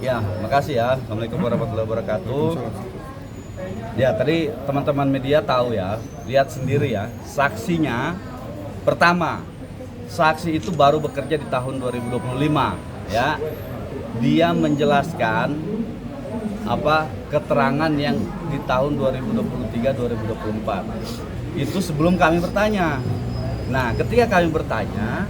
Ya, makasih ya. Assalamualaikum warahmatullahi wabarakatuh. Ya, tadi teman-teman media tahu ya, lihat sendiri ya, saksinya pertama, saksi itu baru bekerja di tahun 2025 ya. Dia menjelaskan keterangan yang di tahun 2023-2024. Itu sebelum kami bertanya. Nah, ketika kami bertanya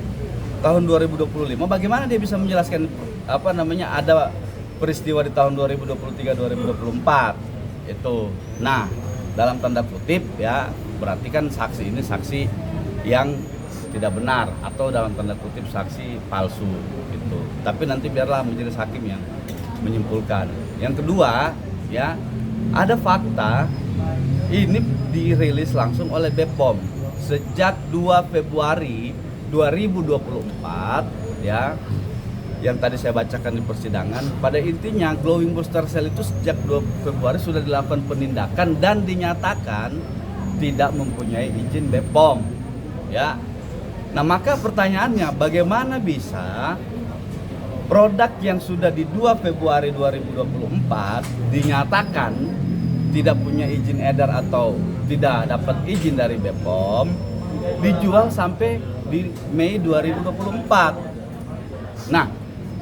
tahun 2025 bagaimana dia bisa menjelaskan ada peristiwa di tahun 2023-2024 itu. Nah, dalam tanda kutip ya, berarti kan saksi ini saksi yang tidak benar atau dalam tanda kutip saksi palsu gitu. Tapi nanti biarlah majelis hakim yang menyimpulkan. Yang kedua ya, ada fakta ini dirilis langsung oleh BPOM sejak 2 Februari 2024 ya, yang tadi saya bacakan di persidangan. Pada intinya glowing booster cell itu sejak 2 Februari sudah dilakukan penindakan dan dinyatakan tidak mempunyai izin BPOM ya. Nah, maka pertanyaannya bagaimana bisa produk yang sudah di 2 Februari 2024 dinyatakan tidak punya izin edar atau tidak dapat izin dari BPOM dijual sampai di Mei 2024. Nah,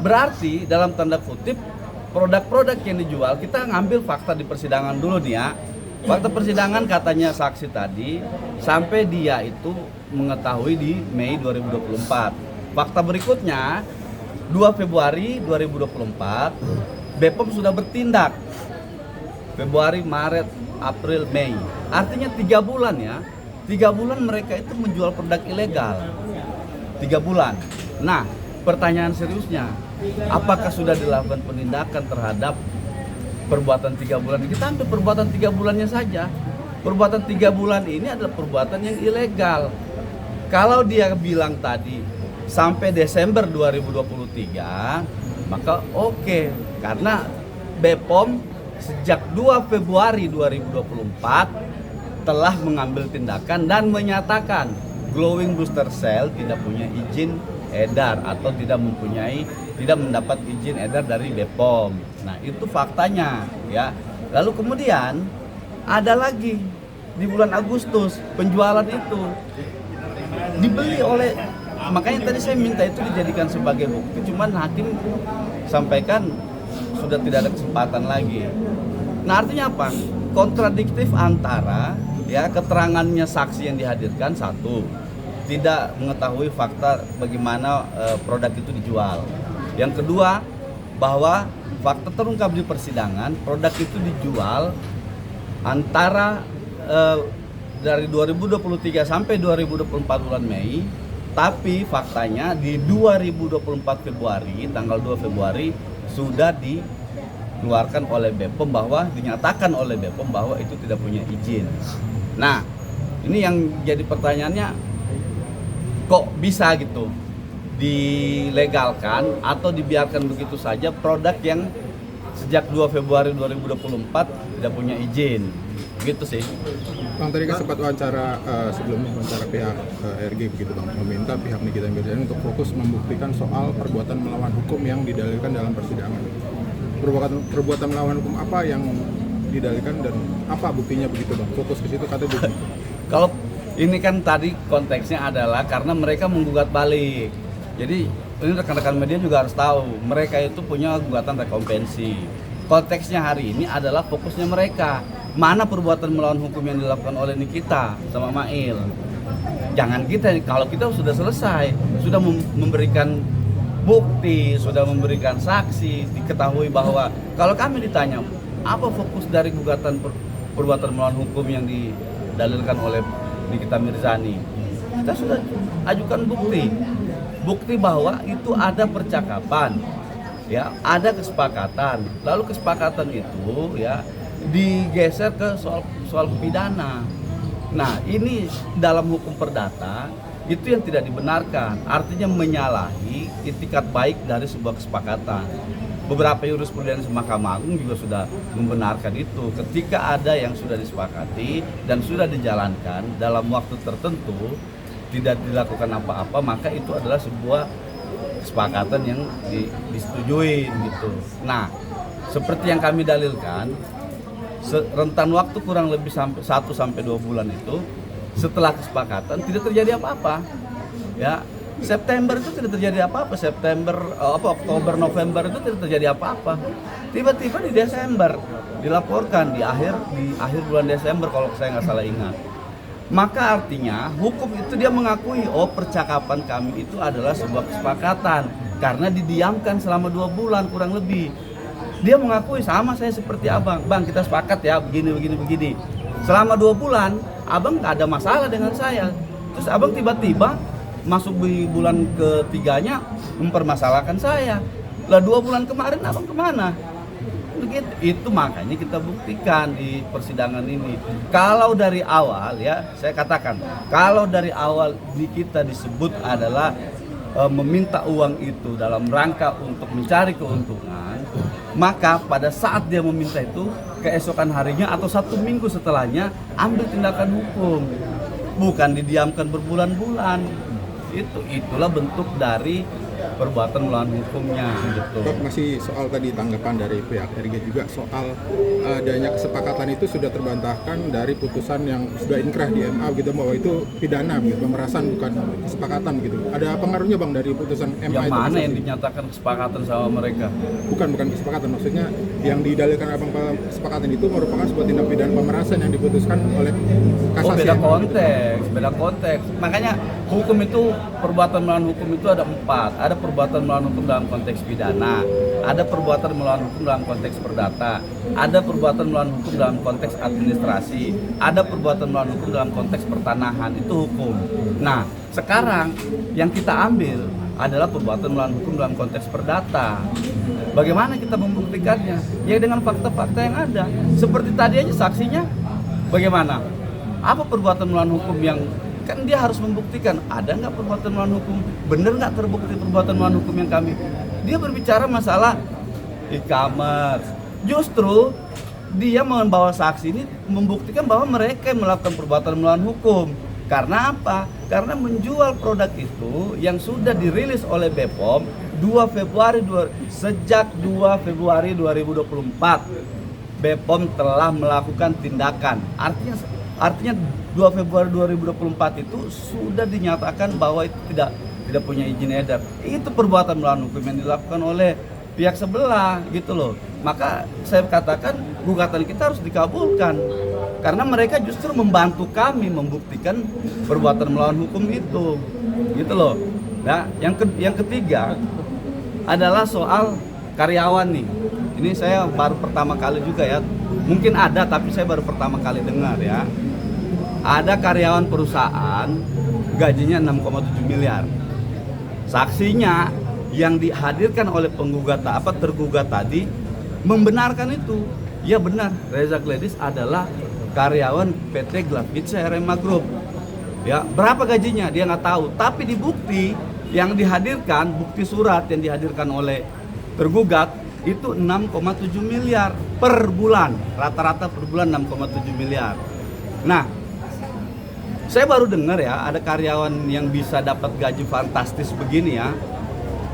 berarti dalam tanda kutip produk-produk yang dijual, kita ngambil fakta di persidangan dulu nih ya. Fakta persidangan katanya saksi tadi sampai dia itu mengetahui di Mei 2024. Fakta berikutnya 2 Februari 2024 BPOM sudah bertindak. Februari, Maret, April, Mei. Artinya 3 bulan ya. 3 bulan mereka itu menjual produk ilegal. 3 bulan. Nah, pertanyaan seriusnya, apakah sudah dilakukan penindakan terhadap perbuatan 3 bulan? Kita ambil perbuatan 3 bulannya saja. Perbuatan 3 bulan ini adalah perbuatan yang ilegal. Kalau dia bilang tadi sampai Desember 2023, maka oke. Karena BPOM sejak 2 Februari 2024 telah mengambil tindakan dan menyatakan glowing booster cell tidak punya izin edar atau tidak mendapat izin edar dari BPOM. Nah, itu faktanya ya. Lalu kemudian ada lagi di bulan Agustus penjualan itu dibeli oleh, makanya tadi saya minta itu dijadikan sebagai bukti, cuman hakim sampaikan sudah tidak ada kesempatan lagi. Nah, artinya apa? Kontradiktif antara ya keterangannya saksi yang dihadirkan, satu, tidak mengetahui fakta bagaimana produk itu dijual. Yang kedua, bahwa fakta terungkap di persidangan produk itu dijual antara dari 2023 sampai 2024 bulan Mei, tapi faktanya di 2024 Februari, tanggal 2 Februari sudah dikeluarkan oleh BPOM bahwa dinyatakan oleh BPOM bahwa itu tidak punya izin. Nah, ini yang jadi pertanyaannya, kok bisa gitu dilegalkan atau dibiarkan begitu saja produk yang sejak 2 Februari 2024 tidak punya izin, gitu sih. Bang, tadi kan sempat wawancara sebelumnya wawancara pihak RG begitu Bang, meminta pihak Nikita Mirzani untuk fokus membuktikan soal perbuatan melawan hukum yang didalilkan dalam persidangan. Perbuatan melawan hukum apa yang didalilkan dan apa buktinya begitu Bang? Fokus ke situ kata begitu. Kalau ini kan tadi konteksnya adalah karena mereka menggugat balik. Jadi ini rekan-rekan media juga harus tahu, mereka itu punya gugatan rekompensi. Konteksnya hari ini adalah fokusnya mereka. Mana perbuatan melawan hukum yang dilakukan oleh Nikita sama Mail. Jangan kita, kalau kita sudah selesai, sudah memberikan bukti, sudah memberikan saksi, diketahui bahwa kalau kami ditanya apa fokus dari gugatan perbuatan melawan hukum yang didalilkan oleh Nikita Mirzani, kita sudah ajukan bukti bahwa itu ada percakapan ya, ada kesepakatan, lalu kesepakatan itu ya digeser ke soal pidana. Nah, ini dalam hukum perdata itu yang tidak dibenarkan, artinya menyalahi itikat baik dari sebuah kesepakatan. Beberapa jurisprudensi Mahkamah Agung juga sudah membenarkan itu. Ketika ada yang sudah disepakati dan sudah dijalankan dalam waktu tertentu, tidak dilakukan apa-apa, maka itu adalah sebuah kesepakatan yang disetujui gitu. Nah, seperti yang kami dalilkan, rentan waktu kurang lebih 1 sampai 2 bulan itu setelah kesepakatan tidak terjadi apa-apa. Ya, September itu tidak terjadi apa-apa. Oktober, November itu tidak terjadi apa-apa. Tiba-tiba di Desember dilaporkan di akhir bulan Desember kalau saya nggak salah ingat. Maka artinya hukum itu dia mengakui percakapan kami itu adalah sebuah kesepakatan karena didiamkan selama 2 bulan kurang lebih. Dia mengakui sama saya seperti abang, bang kita sepakat ya begini. Selama 2 bulan abang nggak ada masalah dengan saya. Terus abang tiba-tiba masuk di bulan ketiganya mempermasalahkan saya. Lah 2 bulan kemarin abang kemana? Begitu. Itu makanya kita buktikan di persidangan ini. Kalau dari awal ya saya katakan, kalau dari awal kita disebut adalah meminta uang itu dalam rangka untuk mencari keuntungan, maka pada saat dia meminta itu keesokan harinya atau 1 minggu setelahnya ambil tindakan hukum, bukan didiamkan berbulan-bulan. Itulah bentuk dari perbuatan melawan hukumnya gitu. Prof, masih soal tadi tanggapan dari pihak RG juga soal adanya kesepakatan itu sudah terbantahkan dari putusan yang sudah inkrah di MA gitu bahwa itu pidana gitu, pemerasan bukan kesepakatan gitu. Ada pengaruhnya bang dari putusan MA yang itu? mana yang dinyatakan kesepakatan sama mereka? Bukan kesepakatan, maksudnya yang didalilkan abang kesepakatan itu merupakan sebuah tindak pidana pemerasan yang diputuskan oleh kasasi. Beda konteks. Makanya hukum itu, perbuatan melawan hukum itu ada 4. Ada perbuatan melawan hukum dalam konteks pidana, ada perbuatan melawan hukum dalam konteks perdata, ada perbuatan melawan hukum dalam konteks administrasi, ada perbuatan melawan hukum dalam konteks pertanahan, itu hukum. Nah, sekarang yang kita ambil adalah perbuatan melawan hukum dalam konteks perdata. Bagaimana kita membuktikannya? Ya dengan fakta-fakta yang ada. Seperti tadi aja saksinya, bagaimana? Apa perbuatan melawan hukum yang kan dia harus membuktikan ada nggak perbuatan melawan hukum, bener nggak terbukti perbuatan melawan hukum yang kami. Dia berbicara masalah e-commerce, justru dia membawa saksi ini membuktikan bahwa mereka yang melakukan perbuatan melawan hukum. Karena apa? Karena menjual produk itu yang sudah dirilis oleh BPOM sejak 2 Februari 2024 BPOM telah melakukan tindakan. Artinya 2 Februari 2024 itu sudah dinyatakan bahwa itu tidak punya izin edar. Itu perbuatan melawan hukum yang dilakukan oleh pihak sebelah gitu loh. Maka saya katakan gugatan kita harus dikabulkan karena mereka justru membantu kami membuktikan perbuatan melawan hukum itu gitu loh. Nah, yang ketiga adalah soal karyawan nih. Ini saya baru pertama kali juga ya. Mungkin ada tapi saya baru pertama kali dengar ya. Ada karyawan perusahaan gajinya 6,7 miliar. Saksinya yang dihadirkan oleh tergugat tadi membenarkan itu. Ya benar, Reza Gladys adalah karyawan PT Glavice RMA Group. Ya, berapa gajinya dia nggak tahu, tapi di bukti yang dihadirkan, bukti surat yang dihadirkan oleh tergugat itu 6,7 miliar per bulan, rata-rata per bulan 6,7 miliar. Nah, saya baru dengar ya ada karyawan yang bisa dapat gaji fantastis begini ya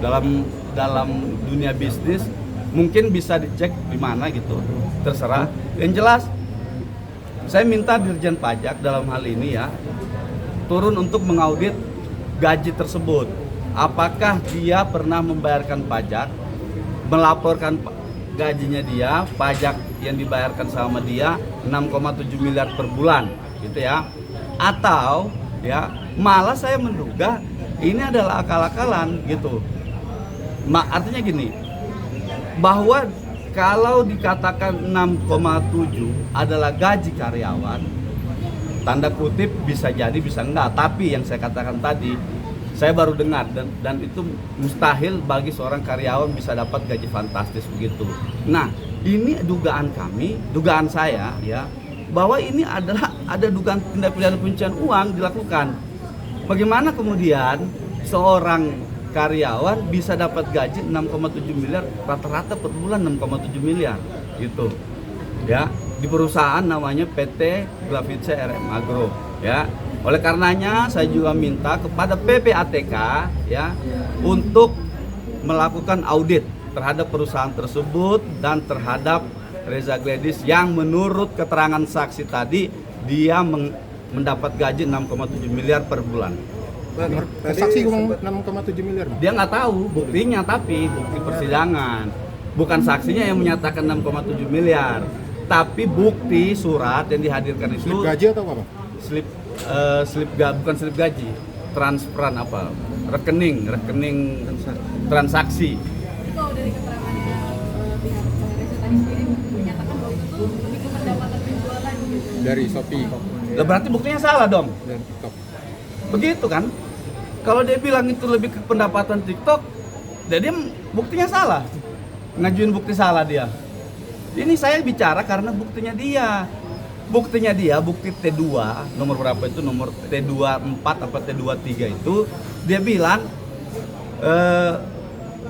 dalam dunia bisnis. Mungkin bisa dicek di mana gitu, terserah. Yang jelas saya minta Dirjen Pajak dalam hal ini ya turun untuk mengaudit gaji tersebut. Apakah dia pernah membayarkan pajak, melaporkan gajinya dia, pajak yang dibayarkan sama dia 6,7 miliar per bulan gitu ya. Atau ya malah saya menduga ini adalah akal-akalan gitu. Artinya gini, bahwa kalau dikatakan 6,7 adalah gaji karyawan, tanda kutip bisa jadi bisa enggak, tapi yang saya katakan tadi saya baru dengar dan itu mustahil bagi seorang karyawan bisa dapat gaji fantastis begitu. Nah, ini dugaan saya ya, bahwa ini adalah ada dugaan tindak pidana pencucian uang dilakukan. Bagaimana kemudian seorang karyawan bisa dapat gaji 6,7 miliar rata-rata per bulan 6,7 miliar gitu. Ya, di perusahaan namanya PT Glavice RMA Group ya. Oleh karenanya saya juga minta kepada PPATK ya untuk melakukan audit terhadap perusahaan tersebut dan terhadap Reza Gladys yang menurut keterangan saksi tadi dia mendapat gaji 6,7 miliar per bulan. Saksi ngomong 6,7 miliar. Bang. Dia nggak tahu buktinya, tapi bukti persidangan. Bukan saksinya yang menyatakan 6,7 miliar, tapi bukti surat yang dihadirkan itu Slip gaji atau apa, Bang? bukan slip gaji, transferan apa? Rekening transaksi. Jadi kalau dari keterangannya pihak Reza tadi sendiri menyatakan bahwa itu tuh lebih ke pendapatan penjualan gitu. Dari Shopee Lah berarti buktinya salah dong. dan TikTok. Begitu kan? Kalau dia bilang itu lebih ke pendapatan TikTok, jadi buktinya salah. Ngajuin bukti salah dia. Ini saya bicara karena buktinya dia. Buktinya dia, bukti T2, nomor berapa itu, nomor T24 apa T23 itu, dia bilang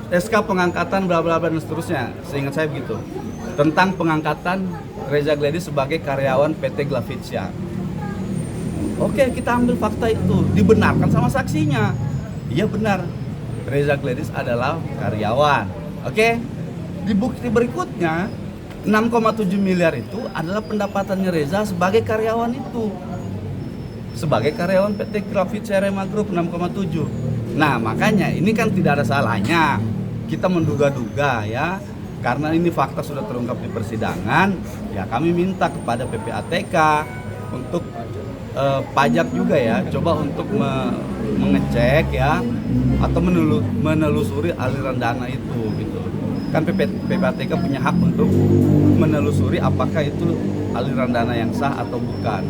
SK pengangkatan bla bla bla dan seterusnya, seingat saya begitu. Tentang pengangkatan Reza Gladys sebagai karyawan PT Glavitsia. Oke, kita ambil fakta itu, dibenarkan sama saksinya. Iya benar, Reza Gladys adalah karyawan. Oke, di bukti berikutnya 6,7 miliar itu adalah pendapatannya Reza sebagai karyawan itu. Sebagai karyawan PT Glavitsia Rema Group 6,7. Nah, makanya ini kan tidak ada salahnya kita menduga-duga ya. Karena ini fakta sudah terungkap di persidangan, ya kami minta kepada PPATK untuk pajak juga ya, coba untuk mengecek ya atau menelusuri aliran dana itu gitu. Kan PPATK punya hak untuk menelusuri apakah itu aliran dana yang sah atau bukan.